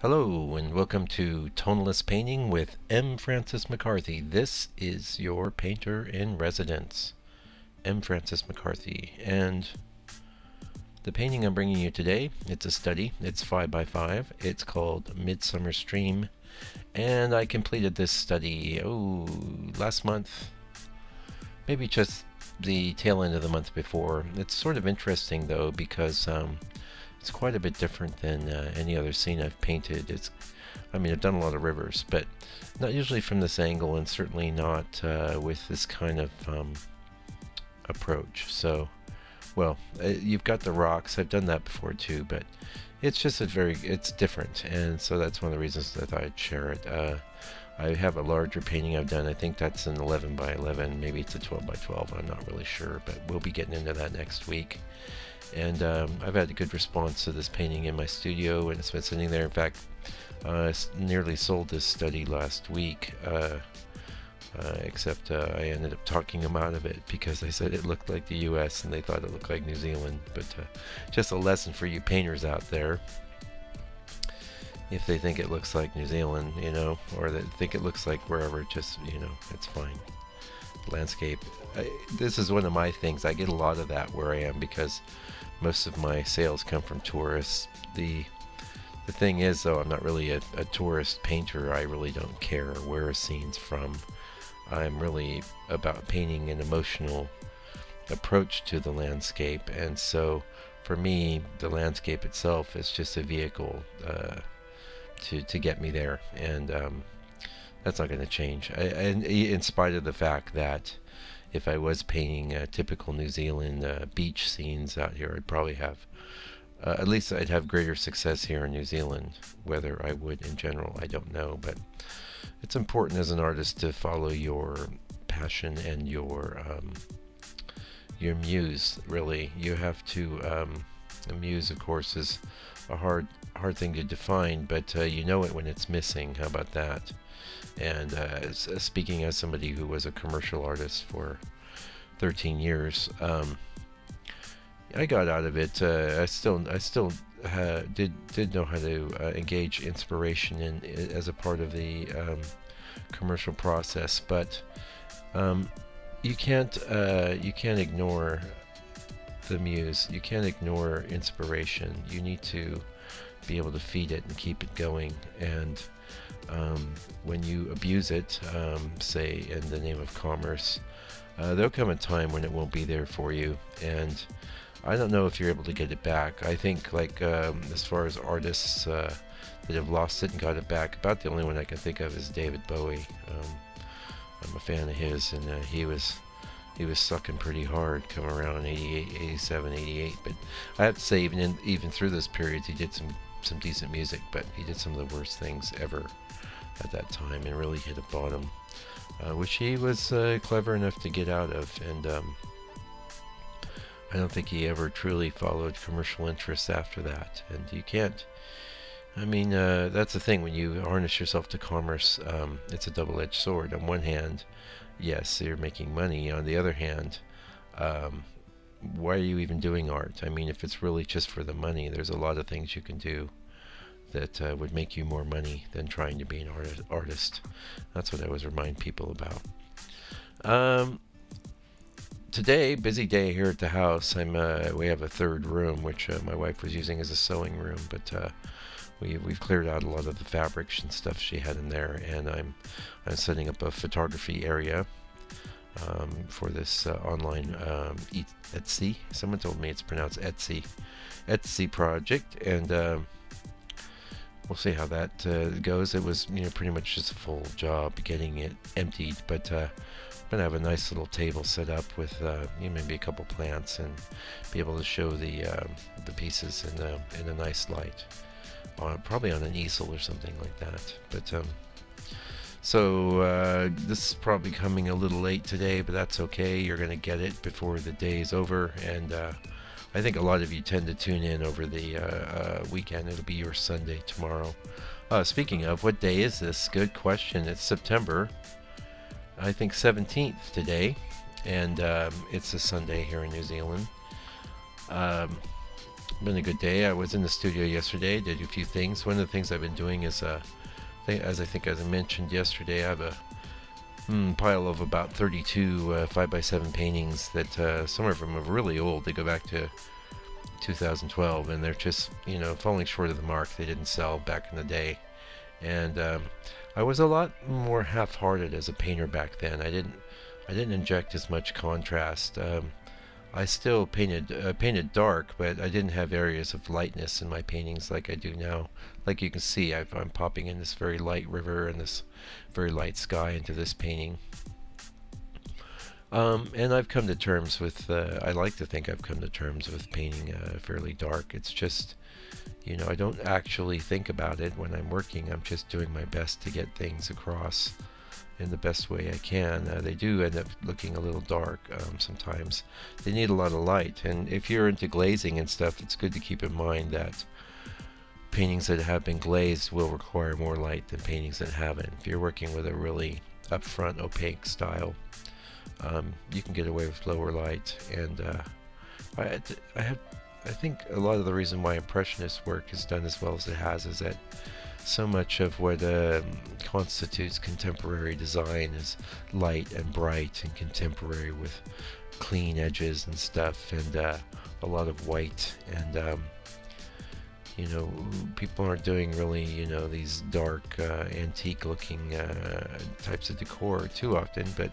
Hello and welcome to Tonalist Painting with M. Francis McCarthy. This is your painter in residence, M. Francis McCarthy. And the painting I'm bringing you today, it's a study. It's 5 by 5. It's called Midsummer Stream. And I completed this study, last month. Maybe just the tail end of the month before. It's sort of interesting though because it's quite a bit different than any other scene I've painted. I've done a lot of rivers, but not usually from this angle, and certainly not with this kind of approach. So, you've got the rocks. I've done that before too, but it's just it's different, and so that's one of the reasons that I thought I'd share it. I have a larger painting I've done. I think that's an 11 by 11. Maybe it's a 12 by 12. I'm not really sure, but we'll be getting into that next week. And I've had a good response to this painting in my studio, and it's been sitting there. In fact, I nearly sold this study last week, except I ended up talking them out of it because I said it looked like the US and they thought it looked like New Zealand. But just a lesson for you painters out there. If they think it looks like New Zealand, or they think it looks like wherever, just, it's fine. Landscape. This is one of my things. I get a lot of that where I am because most of my sales come from tourists. The thing is, though, I'm not really a tourist painter. I really don't care where a scene's from. I'm really about painting an emotional approach to the landscape, and so for me, the landscape itself is just a vehicle to get me there, and that's not going to change. And in spite of the fact that if I was painting typical New Zealand beach scenes out here, I'd probably have, at least I'd have greater success here in New Zealand. Whether I would in general, I don't know. But it's important as an artist to follow your passion and your muse. Really, you have to. The muse, of course, is a hard thing to define, but you know it when it's missing. How about that? And speaking as somebody who was a commercial artist for 13 years, I got out of it. I still did know how to engage inspiration as a part of the commercial process, but you can't ignore the muse. You can't ignore inspiration. You need to be able to feed it and keep it going. And when you abuse it, say in the name of commerce, there'll come a time when it won't be there for you, and I don't know if you're able to get it back. I think, like, as far as artists that have lost it and got it back, about the only one I can think of is David Bowie. I'm a fan of his, and he was sucking pretty hard coming around 88, 87, 88. But I have to say, even through those periods, he did some decent music, but he did some of the worst things ever at that time and really hit a bottom, which he was clever enough to get out of. And I don't think he ever truly followed commercial interests after that. And you can't. That's the thing. When you harness yourself to commerce, it's a double-edged sword. On one hand, yes, you're making money. On the other hand, why are you even doing art? If it's really just for the money, there's a lot of things you can do that would make you more money than trying to be an artist. That's what I always remind people about. Today, busy day here at the house. We have a third room, which my wife was using as a sewing room, but we've cleared out a lot of the fabrics and stuff she had in there, and I'm setting up a photography area for this online Etsy. Someone told me it's pronounced Etsy project, and we'll see how that goes. It was pretty much just a full job getting it emptied, but I'm gonna have a nice little table set up with maybe a couple plants and be able to show the pieces in a nice light, probably on an easel or something like that. But so this is probably coming a little late today, but that's okay. You're gonna get it before the day is over, and I think a lot of you tend to tune in over the weekend. It'll be your Sunday tomorrow. Speaking of, what day is this? Good question. It's September, I think, 17th today, and it's a Sunday here in New Zealand. Been a good day. I was in the studio yesterday, did a few things. One of the things I've been doing is, as I mentioned yesterday, I have a pile of about 32 5x7 paintings that some of them are really old. They go back to 2012, and they're just, falling short of the mark. They didn't sell back in the day. And I was a lot more half-hearted as a painter back then. I didn't inject as much contrast. I still painted dark, but I didn't have areas of lightness in my paintings like I do now. Like you can see, I'm popping in this very light river and this very light sky into this painting. And I've come to terms with, I like to think I've come to terms with painting fairly dark. It's just, I don't actually think about it when I'm working. I'm just doing my best to get things across in the best way I can. They do end up looking a little dark sometimes. They need a lot of light, and if you're into glazing and stuff, it's good to keep in mind that paintings that have been glazed will require more light than paintings that haven't. If you're working with a really upfront opaque style, you can get away with lower light. And I think a lot of the reason why Impressionist work is done as well as it has is that so much of what constitutes contemporary design is light and bright and contemporary with clean edges and stuff, and a lot of white, and people aren't doing really these dark antique looking types of decor too often, but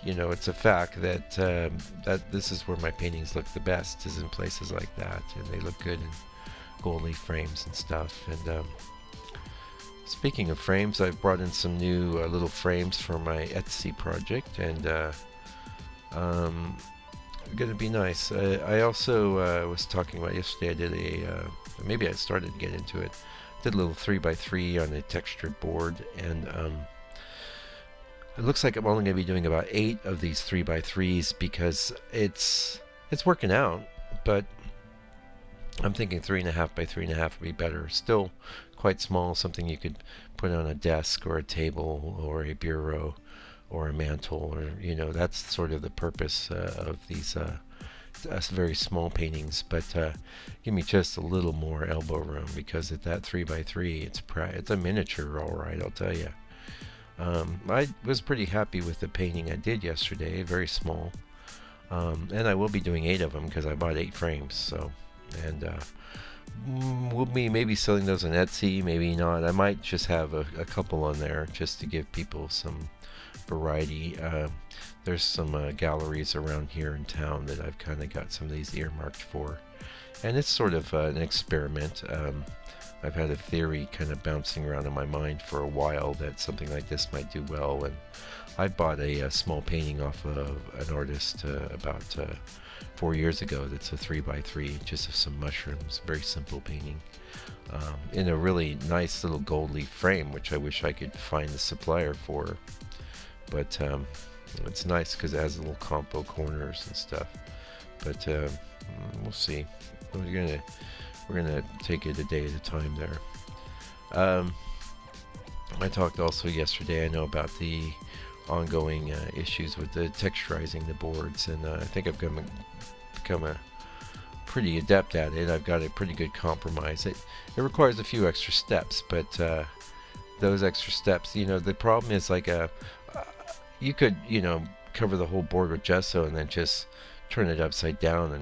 it's a fact that that this is where my paintings look the best, is in places like that, and they look good in gold leaf frames and stuff. And speaking of frames, I've brought in some new little frames for my Etsy project, and gonna be nice. I also was talking about yesterday, I did maybe I started to get into it, did a little 3x3 on a textured board, and it looks like I'm only going to be doing about 8 of these 3x3s because it's working out, but I'm thinking 3.5 by 3.5 would be better. Still quite small, something you could put on a desk or a table or a bureau or a mantle, or that's sort of the purpose of these very small paintings. But give me just a little more elbow room, because at that 3x3, it's a miniature, all right, I'll tell you. I was pretty happy with the painting I did yesterday, very small, and I will be doing 8 of them because I bought 8 frames. So, and we'll be maybe selling those on Etsy, maybe not. I might just have a couple on there just to give people some variety. There's some galleries around here in town that I've kind of got some of these earmarked for, and it's sort of an experiment. I've had a theory kind of bouncing around in my mind for a while that something like this might do well, and I bought a small painting off of an artist about 4 years ago that's a 3x3, just of some mushrooms, very simple painting, in a really nice little gold leaf frame, which I wish I could find the supplier for, but it's nice because it has little compo corners and stuff. But we'll see. We're gonna take it a day at a time there. I talked also yesterday, I know, about the ongoing issues with the texturizing the boards, and I think I've become a pretty adept at it. I've got a pretty good compromise. It requires a few extra steps, but those extra steps, the problem is like you could cover the whole board with gesso and then just turn it upside down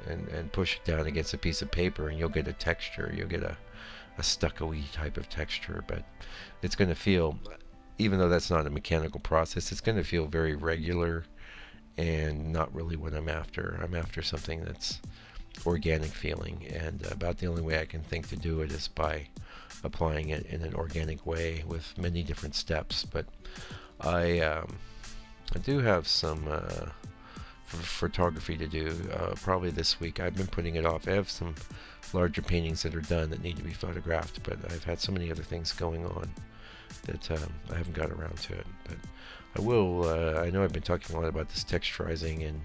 and push it down against a piece of paper, and you'll get a texture. You'll get a stucco-y type of texture, but it's going to feel, even though that's not a mechanical process, it's going to feel very regular and not really what I'm after. I'm after something that's organic feeling, and about the only way I can think to do it is by applying it in an organic way with many different steps. But I do have some photography to do probably this week. I've been putting it off. I have some larger paintings that are done that need to be photographed, but I've had so many other things going on that I haven't got around to it. But I will. I know I've been talking a lot about this texturizing, and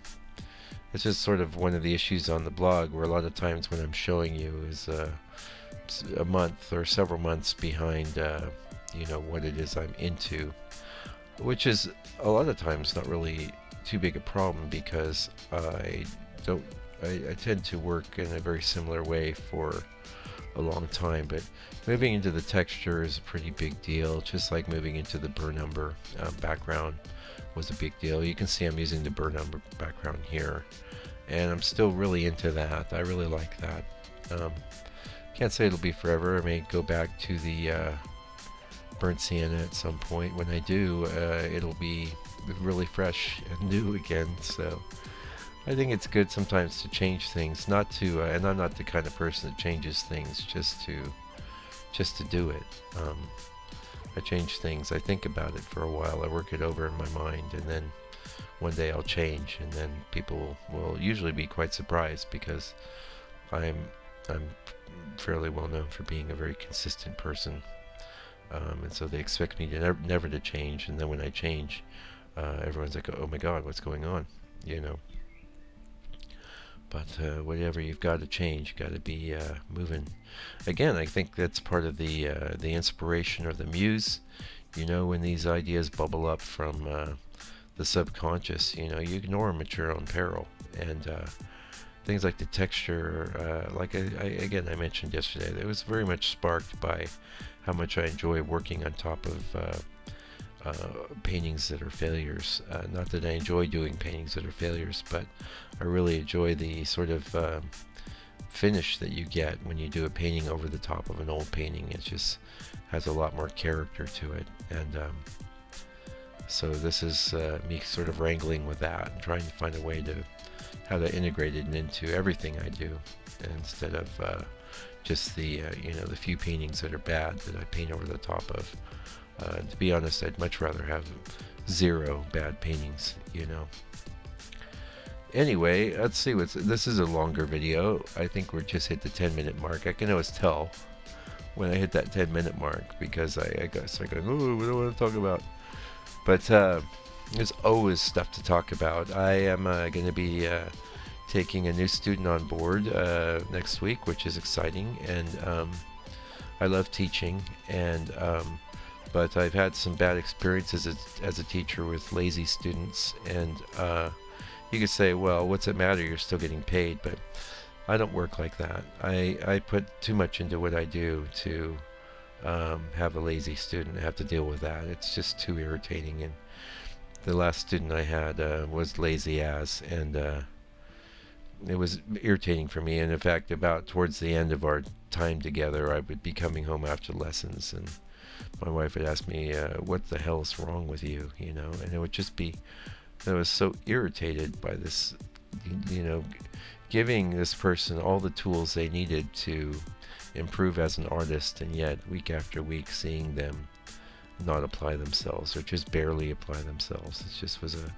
it's just sort of one of the issues on the blog, where a lot of times when I'm showing you is a month or several months behind what it is I'm into, which is a lot of times not really too big a problem, because I don't I tend to work in a very similar way for a long time, but moving into the texture is a pretty big deal, just like moving into the burr number background was a big deal. You can see I'm using the burr number background here, and I'm still really into that. I really like that. Can't say it'll be forever. I may go back to the burnt sienna at some point. When I do, it'll be really fresh and new again. So I think it's good sometimes to change things, not to, and I'm not the kind of person that changes things just to do it. I change things. I think about it for a while. I work it over in my mind, and then one day I'll change, and then people will usually be quite surprised because I'm fairly well known for being a very consistent person, and so they expect me to never to change. And then when I change, everyone's like, "Oh my God, what's going on?" You know. But whatever, you've got to change. You've got to be moving. Again, I think that's part of the inspiration or the muse. You know, when these ideas bubble up from the subconscious, you know, you ignore them at your own peril. And things like the texture, like I mentioned yesterday, it was very much sparked by how much I enjoy working on top of paintings that are failures. Not that I enjoy doing paintings that are failures, but I really enjoy the sort of finish that you get when you do a painting over the top of an old painting. It just has a lot more character to it, and so this is me sort of wrangling with that and trying to find a way to how to integrate it into everything I do, instead of just the you know, the few paintings that are bad that I paint over the top of. To be honest, I'd much rather have 0 bad paintings, you know. Anyway, let's see this is a longer video. I think we're just hit the 10-minute mark. I can always tell when I hit that 10-minute mark because I start going, oh, what do I want to talk about? But there's always stuff to talk about. I am going to be taking a new student on board next week, which is exciting, and I love teaching, and but I've had some bad experiences as a teacher with lazy students, and you could say, well, what's it matter, you're still getting paid, but I don't work like that. I put too much into what I do to have a lazy student. I have to deal with that. It's just too irritating, and the last student I had was lazy as, and it was irritating for me. And in fact, about towards the end of our time together, I would be coming home after lessons, and my wife would ask me, what the hell is wrong with you, you know? And it would just be, I was so irritated by this, you know, giving this person all the tools they needed to improve as an artist, and yet week after week seeing them not apply themselves, or just barely apply themselves. It just was a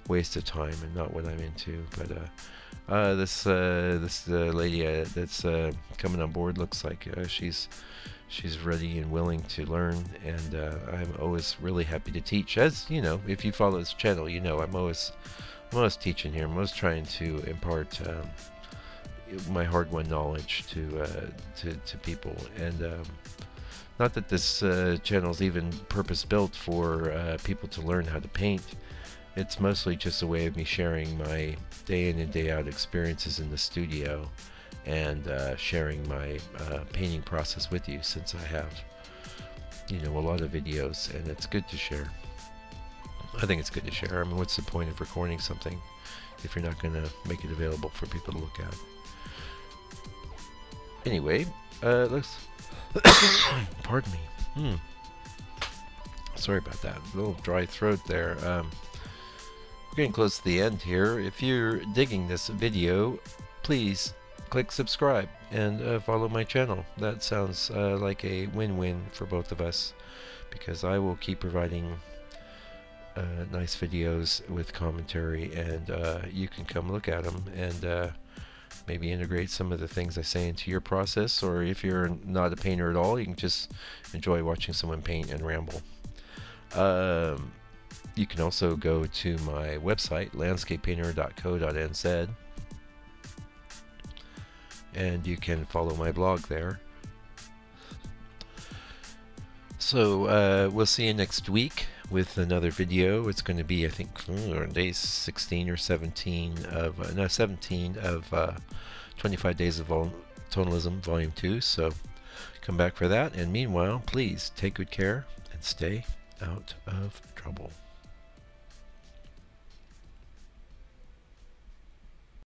waste of time and not what I'm into. But this lady that's coming on board looks like she's ready and willing to learn, and I'm always really happy to teach. As you know, if you follow this channel, you know I'm always teaching here. I'm always trying to impart my hard-won knowledge to people, and not that this channel is even purpose-built for people to learn how to paint. It's mostly just a way of me sharing my day in and day out experiences in the studio, and sharing my painting process with you, since I have, you know, a lot of videos, and it's good to share. I think it's good to share. I mean, what's the point of recording something if you're not going to make it available for people to look at? Anyway, let's pardon me. Sorry about that. A little dry throat there. We're getting close to the end here. If you're digging this video, please click subscribe and follow my channel. That sounds like a win-win for both of us, because I will keep providing nice videos with commentary, and you can come look at them and maybe integrate some of the things I say into your process. Or if you're not a painter at all, you can just enjoy watching someone paint and ramble. You can also go to my website, landscapepainter.co.nz, and you can follow my blog there. So we'll see you next week with another video. It's going to be, I think, day 16 or 17 of, no, 17 of 25 Days of Tonalism, Volume 2. So come back for that. And meanwhile, please take good care and stay out of trouble.